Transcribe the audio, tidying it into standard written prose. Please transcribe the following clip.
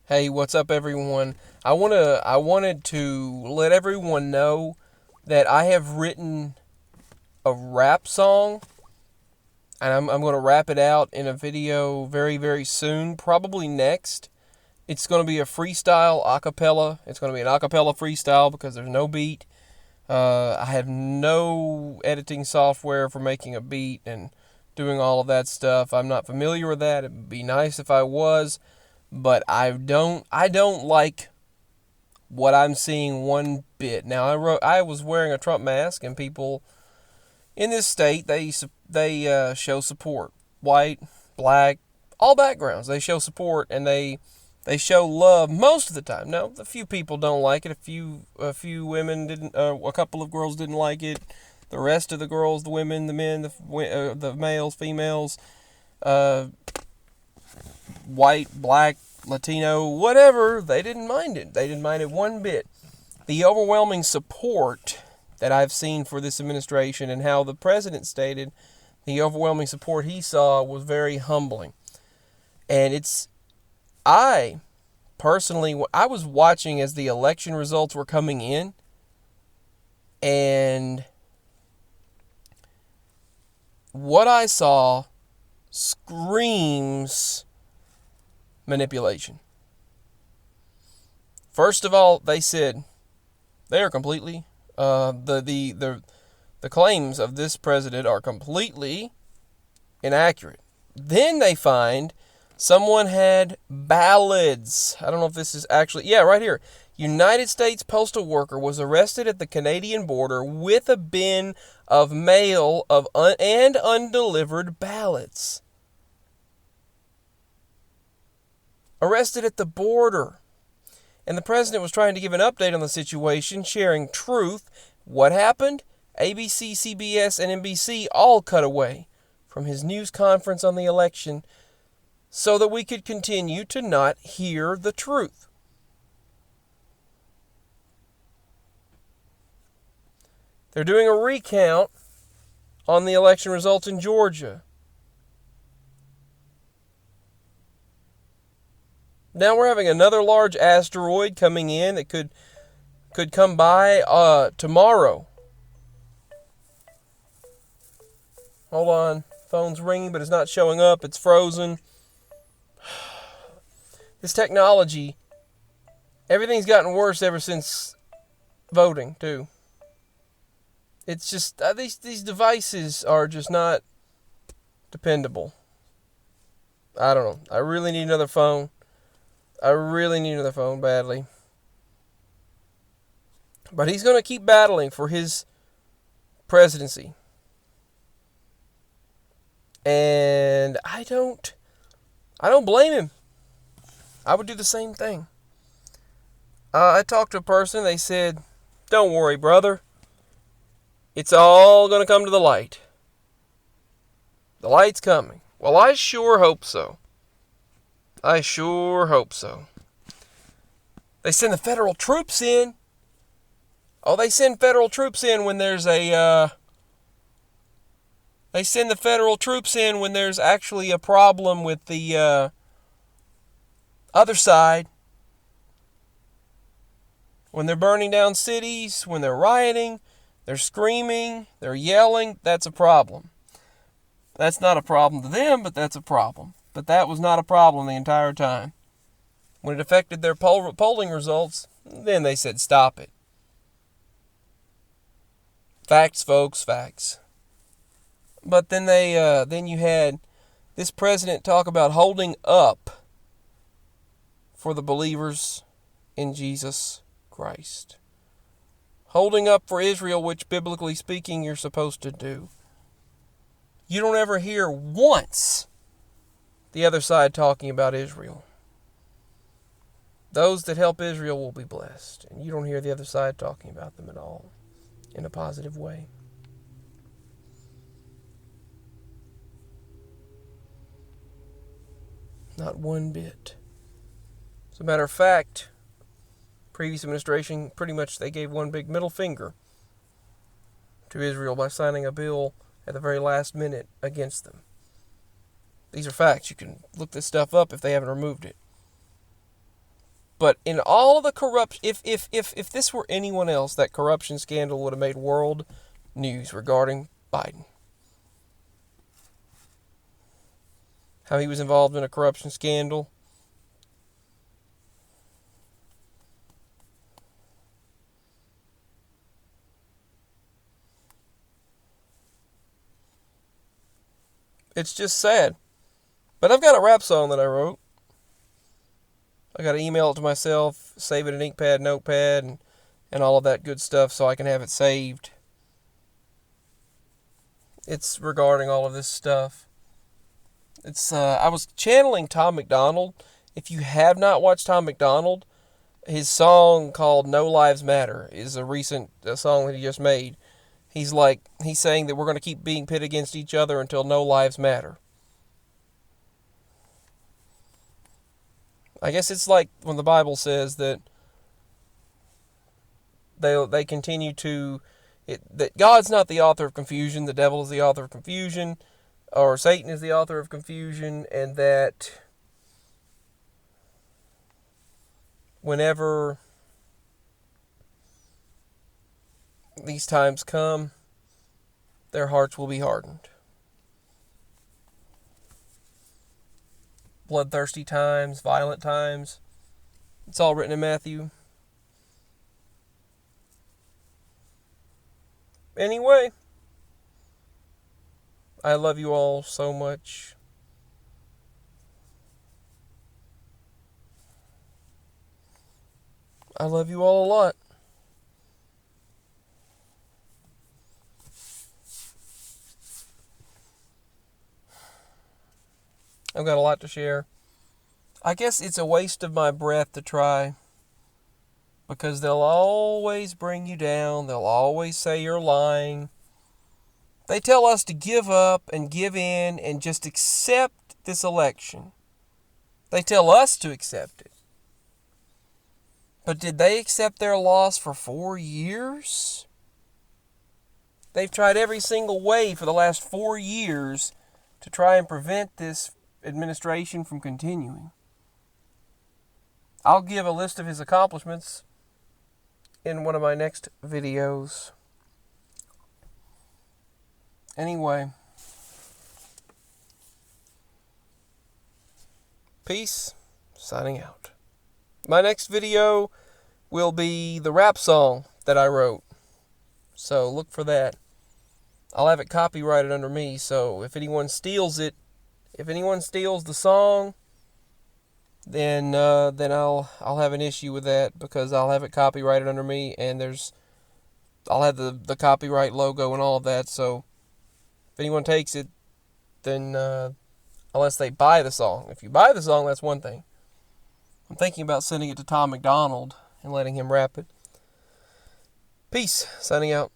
Hey, what's up, everyone? I wanted to let everyone know that I have written a rap song, and I'm going to rap it out in a video very, very soon, probably next. It's going to be a freestyle acapella. It's going to be an acapella freestyle because there's no beat. I have no editing software for making a beat and doing all of that stuff. I'm not familiar with that. It'd be nice if I was, but I don't like what I'm seeing one bit. Now I was wearing a Trump mask, and people in this state they show support. White, black, all backgrounds. They show support, and they show love most of the time. Now, a few people don't like it. A few women didn't. A couple of girls didn't like it. The rest of the girls, the women, the men, the males, females, uh, white, black, Latino, whatever, they didn't mind it. They didn't mind it one bit. The overwhelming support that I've seen for this administration, and how the president stated the overwhelming support he saw, was very humbling. And I personally, I was watching as the election results were coming in, and what I saw screams manipulation. First of all, they said they are completely the claims of this president are completely inaccurate. Then they find someone had ballots. I don't know if this is actually, yeah, right here. United States postal worker was arrested at the Canadian border with a bin of mail and undelivered ballots. Arrested at the border. And the president was trying to give an update on the situation, sharing truth. What happened? ABC, CBS, and NBC all cut away from his news conference on the election so that we could continue to not hear the truth. They're doing a recount on the election results in Georgia. Now we're having another large asteroid coming in that could come by tomorrow. Hold on. Phone's ringing, but it's not showing up. It's frozen. This technology, everything's gotten worse ever since voting, too. It's just, these devices are just not dependable. I don't know. I really need another phone. I really need another phone badly. But he's going to keep battling for his presidency. And I don't blame him. I would do the same thing. I talked to a person. They said, "Don't worry, brother. It's all going to come to the light. The light's coming." Well, I sure hope so. I sure hope so. They send the federal troops in. Oh, they send federal troops in when there's They send the federal troops in when there's actually a problem with the other side. When they're burning down cities, when they're rioting, they're screaming, they're yelling, that's a problem. That's not a problem to them, but that's a problem. But that was not a problem the entire time. When it affected their polling results, then they said stop it. Facts, folks, facts. But then you had this president talk about holding up for the believers in Jesus Christ. Holding up for Israel, which biblically speaking you're supposed to do. You don't ever hear once the other side talking about Israel. Those that help Israel will be blessed. And you don't hear the other side talking about them at all in a positive way. Not one bit. As a matter of fact, previous administration, pretty much they gave one big middle finger to Israel by signing a bill at the very last minute against them. These are facts. You can look this stuff up if they haven't removed it. But in all of the corruption, if this were anyone else, that corruption scandal would have made world news regarding Biden. How he was involved in a corruption scandal. It's just sad. But I've got a rap song that I wrote. I got to email it to myself, save it in Inkpad, Notepad, and all of that good stuff so I can have it saved. It's regarding all of this stuff. It's I was channeling Tom MacDonald. If you have not watched Tom MacDonald, his song called No Lives Matter is a recent song that he just made. He's saying that we're going to keep being pit against each other until no lives matter. I guess it's like when the Bible says that they continue to that God's not the author of confusion, the devil is the author of confusion, or Satan is the author of confusion, and that whenever these times come, their hearts will be hardened. Bloodthirsty times, violent times. It's all written in Matthew. Anyway, I love you all so much. I love you all a lot. I've got a lot to share. I guess it's a waste of my breath to try, because they'll always bring you down. They'll always say you're lying. They tell us to give up and give in and just accept this election. They tell us to accept it. But did they accept their loss for 4 years? They've tried every single way for the last 4 years to try and prevent this administration from continuing. I'll give a list of his accomplishments in one of my next videos. Anyway, peace, signing out. My next video will be the rap song that I wrote, so look for that. I'll have it copyrighted under me, so if anyone steals it, if anyone steals the song, then I'll have an issue with that, because I'll have it copyrighted under me, and I'll have the copyright logo and all of that. So if anyone takes it, then unless they buy the song. If you buy the song, that's one thing. I'm thinking about sending it to Tom MacDonald and letting him rap it. Peace. Signing out.